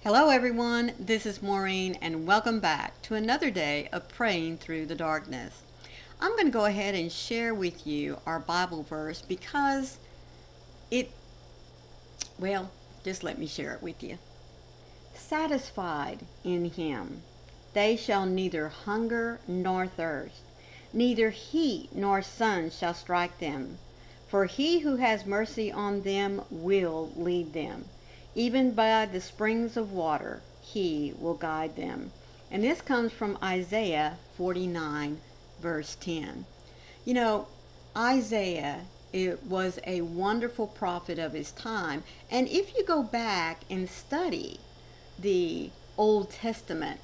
Hello everyone, this is Maureen and welcome back to another day of praying through the darkness. I'm going to go ahead and share with you our Bible verse because it, well, just let me share it with you. Satisfied in him, they shall neither hunger nor thirst, neither heat nor sun shall strike them. For he who has mercy on them will lead them. Even by the springs of water, he will guide them. And this comes from Isaiah 49, verse 10. You know, Isaiah, it was a wonderful prophet of his time. And if you go back and study the Old Testament,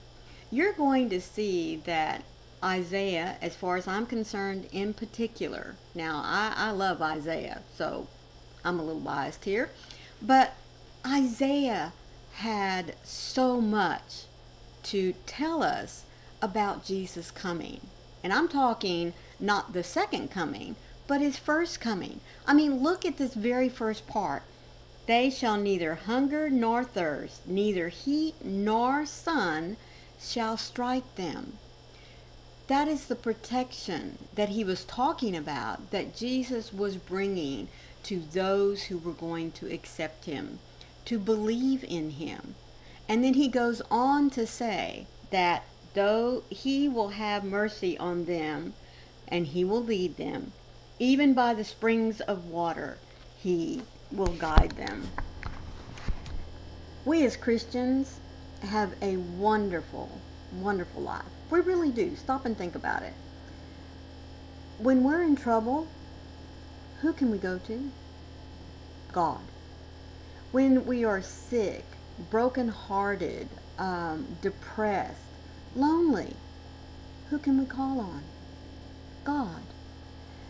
you're going to see that Isaiah, as far as I'm concerned in particular, now I love Isaiah, so I'm a little biased here, but Isaiah had so much to tell us about Jesus coming. And I'm talking not the second coming, but his first coming. I mean, look at this very first part. They shall neither hunger nor thirst, neither heat nor sun shall strike them. That is the protection that he was talking about, that Jesus was bringing to those who were going to accept him, to believe in him. And then he goes on to say that though he will have mercy on them and he will lead them, even by the springs of water, he will guide them. We as Christians have a wonderful, wonderful life. We really do. Stop and think about it. When we're in trouble, who can we go to? God. When we are sick, brokenhearted, depressed, lonely, who can we call on? God.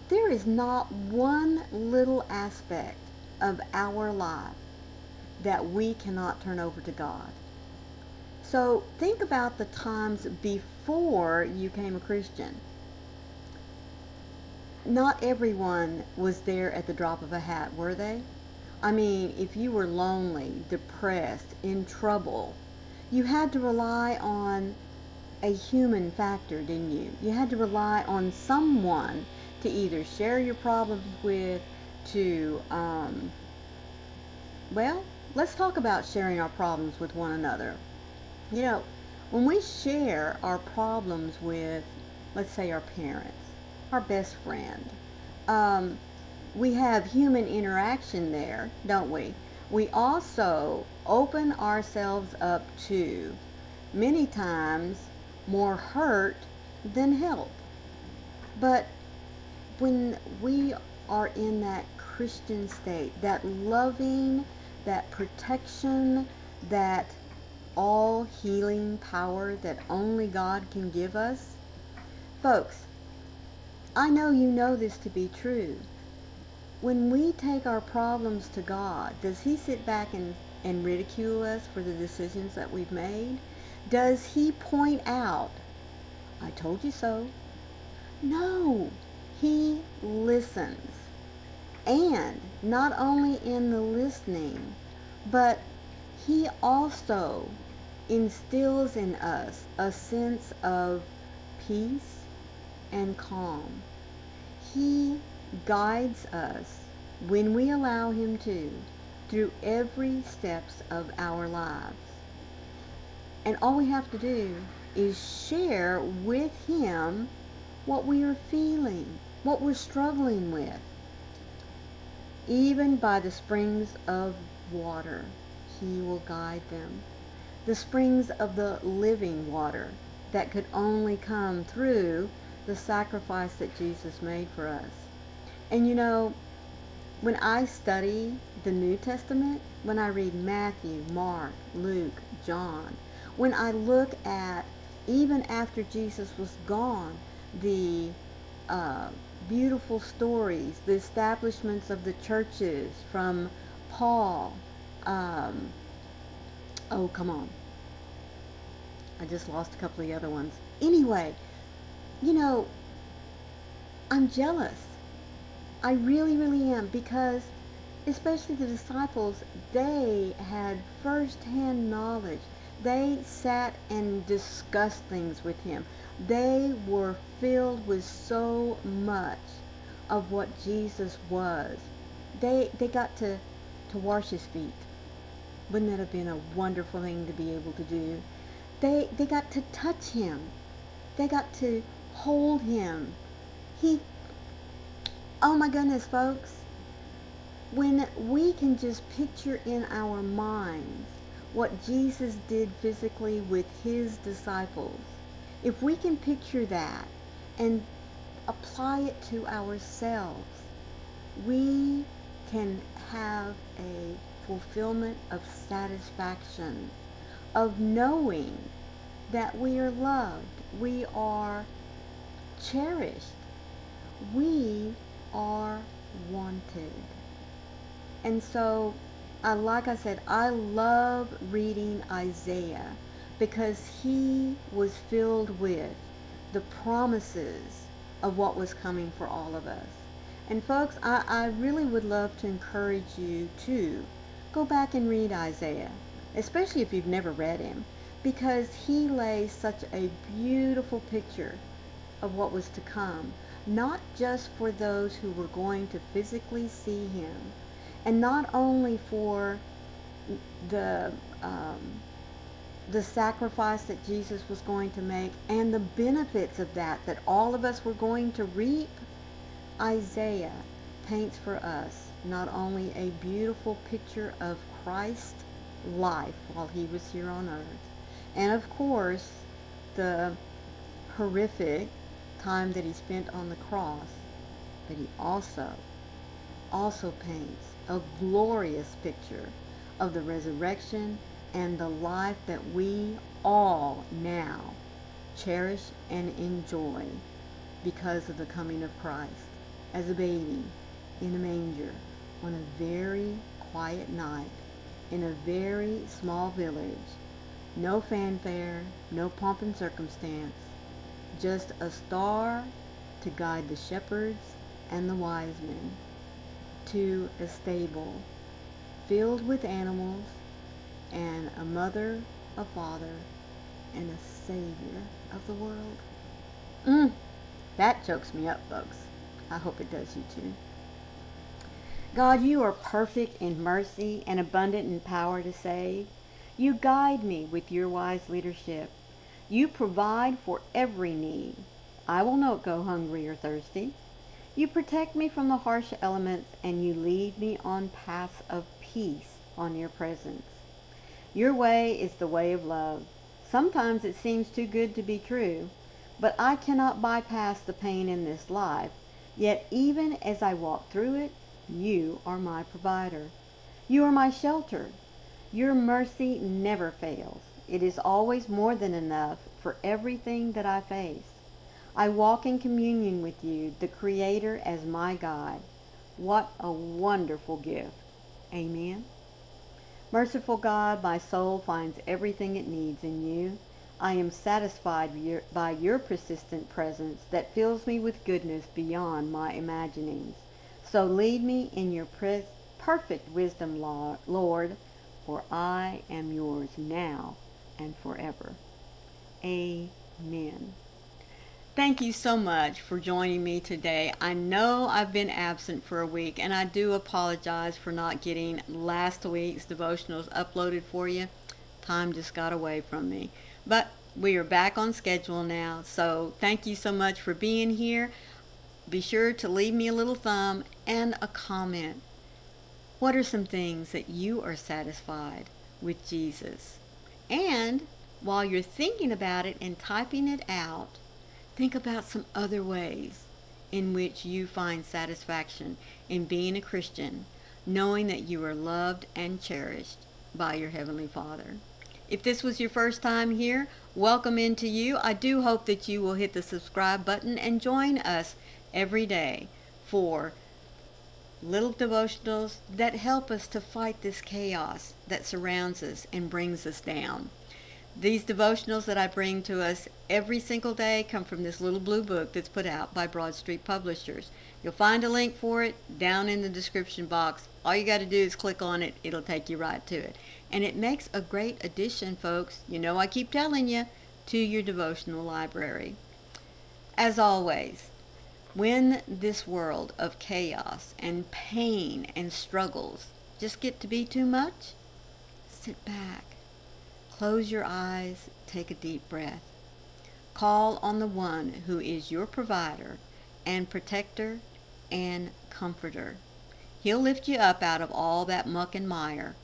There is not one little aspect of our life that we cannot turn over to God. So think about the times before you became a Christian. Not everyone was there at the drop of a hat, were they? I mean, if you were lonely, depressed, in trouble, you had to rely on a human factor, didn't you? You had to rely on someone to either share your problems with, to, well, let's talk about sharing our problems with one another. You know, when we share our problems with, let's say, our parents, our best friend, we have human interaction there, don't we? We also open ourselves up to, many times, more hurt than help. But when we are in that Christian state, that loving, that protection, that all healing power that only God can give us, folks, I know you know this to be true. When we take our problems to God, does he sit back and ridicule us for the decisions that we've made? Does he point out, I told you so? No, he listens. And not only in the listening, but he also instills in us a sense of peace and calm. He guides us, when we allow him to, through every steps of our lives. And all we have to do is share with him what we are feeling, what we're struggling with. Even by the springs of water, he will guide them. The springs of the living water that could only come through the sacrifice that Jesus made for us. And you know, when I study the New Testament, when I read Matthew, Mark, Luke, John, when I look at, even after Jesus was gone, the beautiful stories, the establishments of the churches from Paul, oh, come on. I just lost a couple of the other ones. Anyway, you know, I'm jealous. I really, really am, because especially the disciples, they had first-hand knowledge. They sat and discussed things with him. They were filled with so much of what Jesus was. They got to wash his feet. Wouldn't that have been a wonderful thing to be able to do? They got to touch him. They got to hold him. He, oh my goodness, folks, when we can just picture in our minds what Jesus did physically with his disciples, if we can picture that and apply it to ourselves, we can have a fulfillment of satisfaction, of knowing that we are loved, we are cherished, we are wanted. And so, like I said, I love reading Isaiah because he was filled with the promises of what was coming for all of us. And folks, I really would love to encourage you to go back and read Isaiah, especially if you've never read him, because he lays such a beautiful picture of what was to come, not just for those who were going to physically see him, and not only for the sacrifice that Jesus was going to make and the benefits of that all of us were going to reap. Isaiah paints for us not only a beautiful picture of Christ's life while he was here on earth, and of course the horrific time that he spent on the cross, but he also paints a glorious picture of the resurrection and the life that we all now cherish and enjoy because of the coming of Christ as a baby in a manger on a very quiet night in a very small village. No fanfare, no pomp and circumstance, just a star to guide the shepherds and the wise men to a stable filled with animals and a mother, a father, and a savior of the world. That chokes me up, folks. I hope it does you too. God, you are perfect in mercy and abundant in power to save. You guide me with your wise leadership. You provide for every need. I will not go hungry or thirsty. You protect me from the harsh elements, and you lead me on paths of peace on your presence. Your way is the way of love. Sometimes it seems too good to be true, but I cannot bypass the pain in this life. Yet even as I walk through it, you are my provider. You are my shelter. Your mercy never fails. It is always more than enough for everything that I face. I walk in communion with you, the Creator, as my guide. What a wonderful gift. Amen. Merciful God, my soul finds everything it needs in you. I am satisfied by your persistent presence that fills me with goodness beyond my imaginings. So lead me in your perfect wisdom, Lord, for I am yours now and forever. Amen. Thank you so much for joining me today. I know I've been absent for a week, and I do apologize for not getting last week's devotionals uploaded for you. Time just got away from me. But we are back on schedule now, so thank you so much for being here. Be sure to leave me a little thumb and a comment. What are some things that you are satisfied with Jesus? And while you're thinking about it and typing it out, think about some other ways in which you find satisfaction in being a Christian, knowing that you are loved and cherished by your Heavenly Father. If this was your first time here, welcome into you. I do hope that you will hit the subscribe button and join us every day for little devotionals that help us to fight this chaos that surrounds us and brings us down. These devotionals that I bring to us every single day come from this little blue book that's put out by Broad Street Publishers. You'll find a link for it down in the description box. All you got to do is click on it. It'll take you right to it. And it makes a great addition, folks. You know I keep telling you, to your devotional library. As always, when this world of chaos and pain and struggles just get to be too much, sit back, close your eyes, take a deep breath. Call on the one who is your provider and protector and comforter. He'll lift you up out of all that muck and mire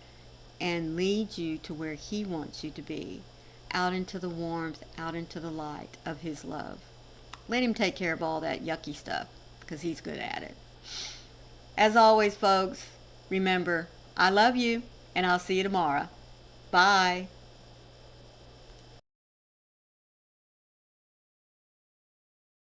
and lead you to where he wants you to be, out into the warmth, out into the light of his love. Let him take care of all that yucky stuff, because he's good at it. As always, folks, remember, I love you, and I'll see you tomorrow. Bye.